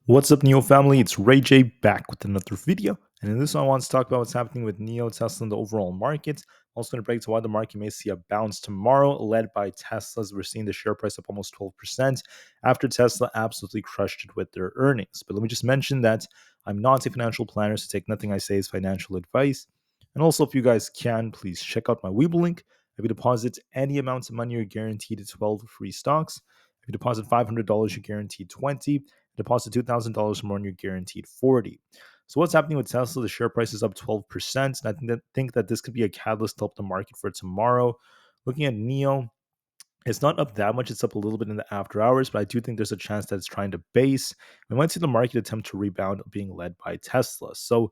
What's up, NIO family? It's Rey-Jay back with another video. And in this one, I want to talk about what's happening with NIO, Tesla, and the overall market. I'm also going to break to why the market may see a bounce tomorrow, led by Tesla's. We're seeing the share price up almost 12% after Tesla absolutely crushed it with their earnings. But let me just mention that I'm not a financial planner, so take nothing I say as financial advice. And also, if you guys can, please check out my Webull link. If you deposit any amount of money, you're guaranteed 12 free stocks. If you deposit $500, you're guaranteed 20. Deposit $2,000 more and you're guaranteed 40. So what's happening with Tesla? The share price is up 12%. And I think that this could be a catalyst to help the market for tomorrow. Looking at NIO, it's not up that much. It's up a little bit in the after hours, but I do think there's a chance that it's trying to base. We might see the market attempt to rebound, being led by Tesla. So,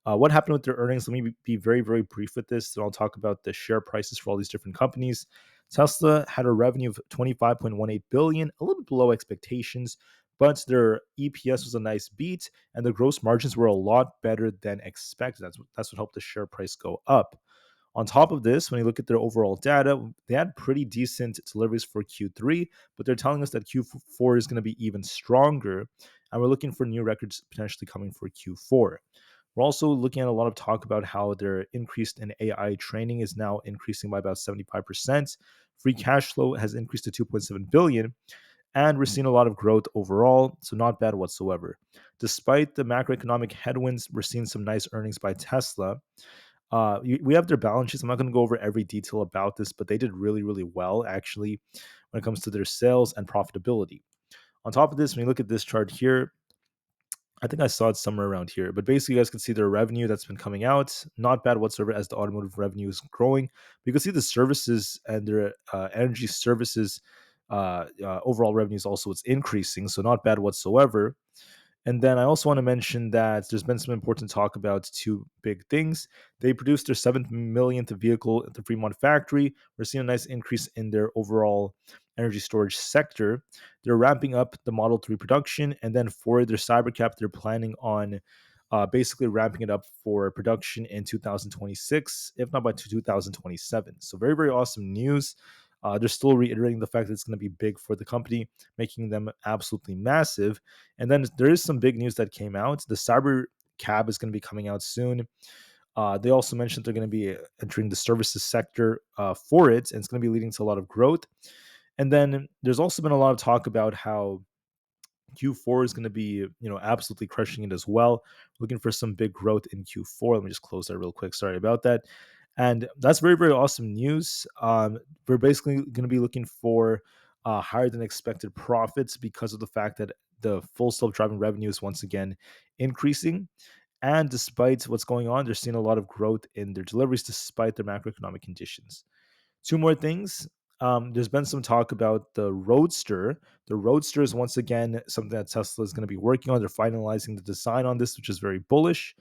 what happened with their earnings? Let me be very, very brief with this. Then I'll talk about the share prices for all these different companies. Tesla had a revenue of 25.18 billion, a little bit below expectations, but their EPS was a nice beat, and the gross margins were a lot better than expected. That's what helped the share price go up. On top of this, when you look at their overall data, they had pretty decent deliveries for Q3, but they're telling us that Q4 is going to be even stronger, and we're looking for new records potentially coming for Q4. We're also looking at a lot of talk about how their increase in AI training is now increasing by about 75%. Free cash flow has increased to 2.7 billion, and we're seeing a lot of growth overall, so not bad whatsoever. Despite the macroeconomic headwinds, we're seeing some nice earnings by Tesla. We have their balance sheets. I'm not going to go over every detail about this, but they did really, really well actually when it comes to their sales and profitability. On top of this, when you look at this chart here, I think I saw it somewhere around here, but basically, you guys can see their revenue that's been coming out. Not bad whatsoever as the automotive revenue is growing. But you can see the services and their energy services overall revenue is also it's increasing, so not bad whatsoever. And then I also want to mention that there's been some important talk about two big things. They produced their 7th millionth vehicle at the Fremont factory. We're seeing a nice increase in their overall energy storage sector. They're ramping up the Model 3 production. And then for their Cybercab, they're planning on basically ramping it up for production in 2026, if not by 2027. So very, very awesome news. They're still reiterating the fact that it's going to be big for the company, making them absolutely massive. And then there is some big news that came out. The Cyber Cab is going to be coming out soon. They also mentioned they're going to be entering the services sector for it, and it's going to be leading to a lot of growth. And then there's also been a lot of talk about how Q4 is going to be, absolutely crushing it as well. Looking for some big growth in Q4. Let me just close that real quick. Sorry about that. And that's very, very awesome news. We're basically going to be looking for higher than expected profits because of the fact that the full self-driving revenue is once again increasing. And despite what's going on, they're seeing a lot of growth in their deliveries despite their macroeconomic conditions. Two more things. There's been some talk about the Roadster. The Roadster is once again something that Tesla is going to be working on. They're finalizing the design on this, which is very bullish.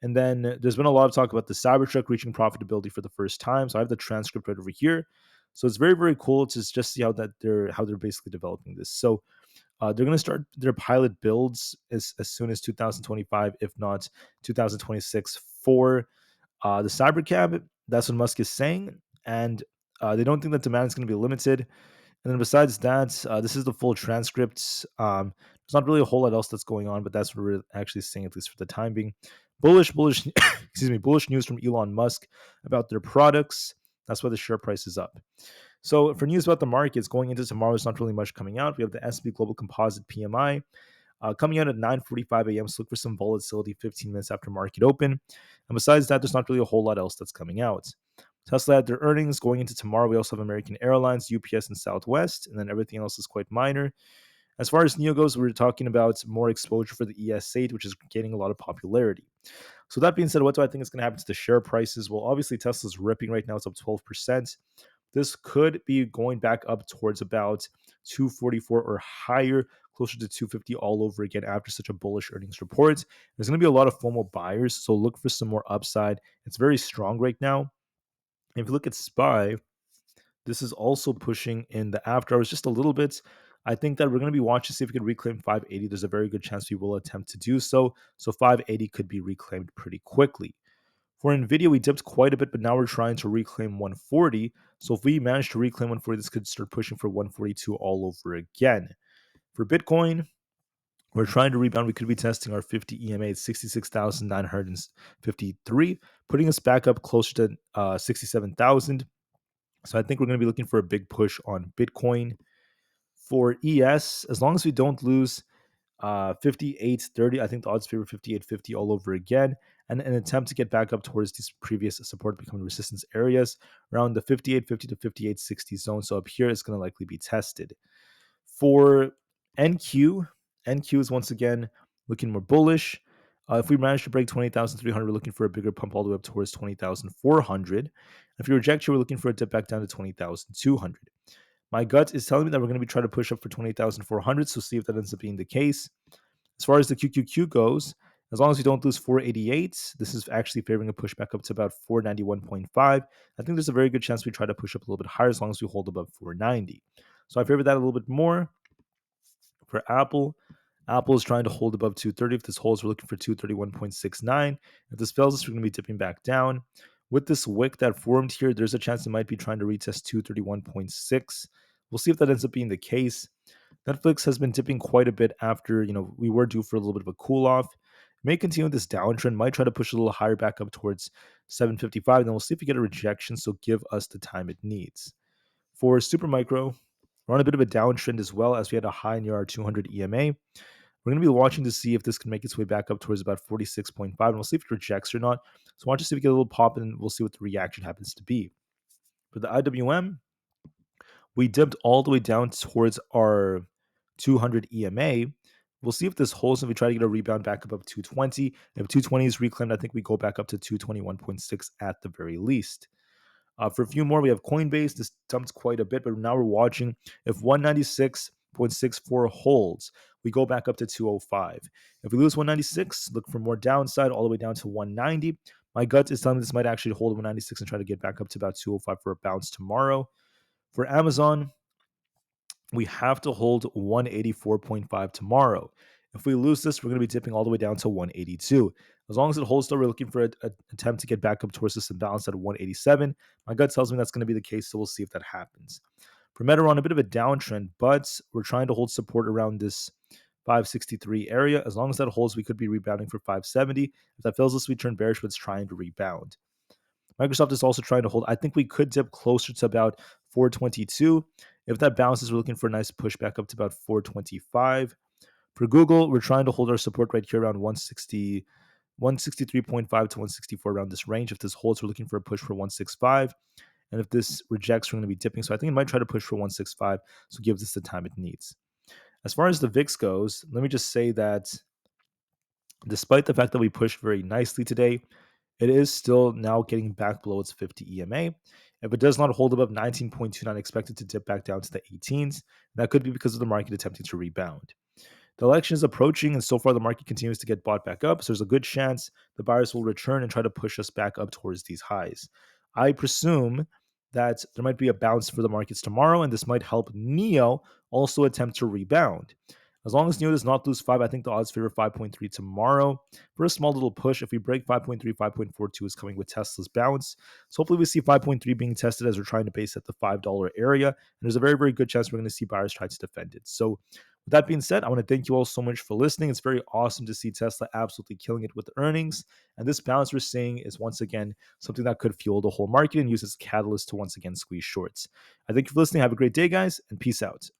And then there's been a lot of talk about the Cybertruck reaching profitability for the first time. So I have the transcript right over here. So it's very, very cool to just see how they're basically developing this. So they're going to start their pilot builds as soon as 2025, if not 2026, for the Cybercab. That's what Musk is saying, and they don't think that demand is going to be limited. And then besides that, this is the full transcript. There's not really a whole lot else that's going on, but that's what we're actually seeing, at least for the time being. Bullish, excuse me, bullish news from Elon Musk about their products. That's why the share price is up. So for news about the markets going into tomorrow, there's not really much coming out. We have the S&P Global Composite PMI coming out at 9:45 a.m. So look for some volatility 15 minutes after market open. And besides that, there's not really a whole lot else that's coming out. Tesla had their earnings going into tomorrow. We also have American Airlines, UPS, and Southwest, and then everything else is quite minor. As far as NIO goes, we're talking about more exposure for the ES8, which is gaining a lot of popularity. So that being said, what do I think is going to happen to the share prices? Well, obviously Tesla's ripping right now; it's up 12%. This could be going back up towards about 244 or higher, closer to 250 all over again after such a bullish earnings report. There's going to be a lot of FOMO buyers, so look for some more upside. It's very strong right now. If you look at SPY, this is also pushing in the after hours just a little bit. I think that we're going to be watching to see if we can reclaim 580. There's a very good chance we will attempt to do so. So 580 could be reclaimed pretty quickly. For Nvidia, we dipped quite a bit, but now we're trying to reclaim 140. So if we manage to reclaim 140, this could start pushing for 142 all over again. For Bitcoin, We're trying to rebound. We could be testing our 50 EMA at 66,953, putting us back up closer to 67,000. So I think we're going to be looking for a big push on Bitcoin. For ES, as long as we don't lose 58.30, I think the odds favor 58.50 all over again, and an attempt to get back up towards these previous support becoming resistance areas around the 58.50 to 58.60 zone. So up here, it's going to likely be tested. For NQ, NQ is once again looking more bullish. If we manage to break 20,300, we're looking for a bigger pump all the way up towards 20,400. If we reject here, we're looking for a dip back down to 20,200. My gut is telling me that we're going to be trying to push up for 20,400, so see if that ends up being the case. As far as the QQQ goes, as long as we don't lose 488, this is actually favoring a push back up to about 491.5. I think there's a very good chance we try to push up a little bit higher as long as we hold above 490. So I favor that a little bit more. For Aapl, Aapl is trying to hold above 230. If this holds, we're looking for 231.69. If this fails us, we're going to be dipping back down. With this wick that formed here, there's a chance it might be trying to retest 231.6. We'll see if that ends up being the case. Netflix has been dipping quite a bit after, we were due for a little bit of a cool off. May continue this downtrend, might try to push a little higher back up towards 755, and then we'll see if we get a rejection, so give us the time it needs. For Supermicro, we're on a bit of a downtrend as well, as we had a high near our 200 EMA. We're going to be watching to see if this can make its way back up towards about 46.5, and we'll see if it rejects or not. So watch to see if we get a little pop, and we'll see what the reaction happens to be. For the IWM, we dipped all the way down towards our 200 EMA. We'll see if this holds and we try to get a rebound back above 220. If 220 is reclaimed, I think we go back up to 221.6 at the very least. For a few more, we have Coinbase. This dumped quite a bit, but now we're watching. If 196.64 holds, we go back up to 205. If we lose 196, look for more downside all the way down to 190. My gut is telling me this might actually hold 196 and try to get back up to about 205 for a bounce tomorrow. For Amazon, we have to hold 184.5 tomorrow. If we lose this, we're going to be dipping all the way down to 182. As long as it holds, though, we're looking for an attempt to get back up towards this imbalance at 187. My gut tells me that's going to be the case, so we'll see if that happens. For Meta, we're on a bit of a downtrend, but we're trying to hold support around this 563 area. As long as that holds, we could be rebounding for 570. If that fails us, we turn bearish, but it's trying to rebound. Microsoft is also trying to hold. I think we could dip closer to about 422. If that bounces, we're looking for a nice push back up to about 425. For Google, we're trying to hold our support right here around 160, 163.5 to 164 around this range. If this holds, we're looking for a push for 165. And if this rejects, we're going to be dipping. So I think it might try to push for 165. So give this the time it needs. As far as the VIX goes, let me just say that despite the fact that we pushed very nicely today, it is still now getting back below its 50 EMA. If it does not hold above 19.29, expected to dip back down to the 18s. That could be because of the market attempting to rebound. The election is approaching, and so far the market continues to get bought back up. So there's a good chance the buyers will return and try to push us back up towards these highs. I presume that there might be a bounce for the markets tomorrow, and this might help NIO also attempt to rebound. As long as NIO does not lose 5, I think the odds favor 5.3 tomorrow. For a small little push, if we break 5.3, 5.42 is coming with Tesla's bounce. So hopefully we see 5.3 being tested as we're trying to base at the $5 area. And there's a very, very good chance we're going to see buyers try to defend it. So with that being said, I want to thank you all so much for listening. It's very awesome to see Tesla absolutely killing it with earnings. And this bounce we're seeing is once again something that could fuel the whole market and use as a catalyst to once again squeeze shorts. I thank you for listening. Have a great day, guys, and peace out.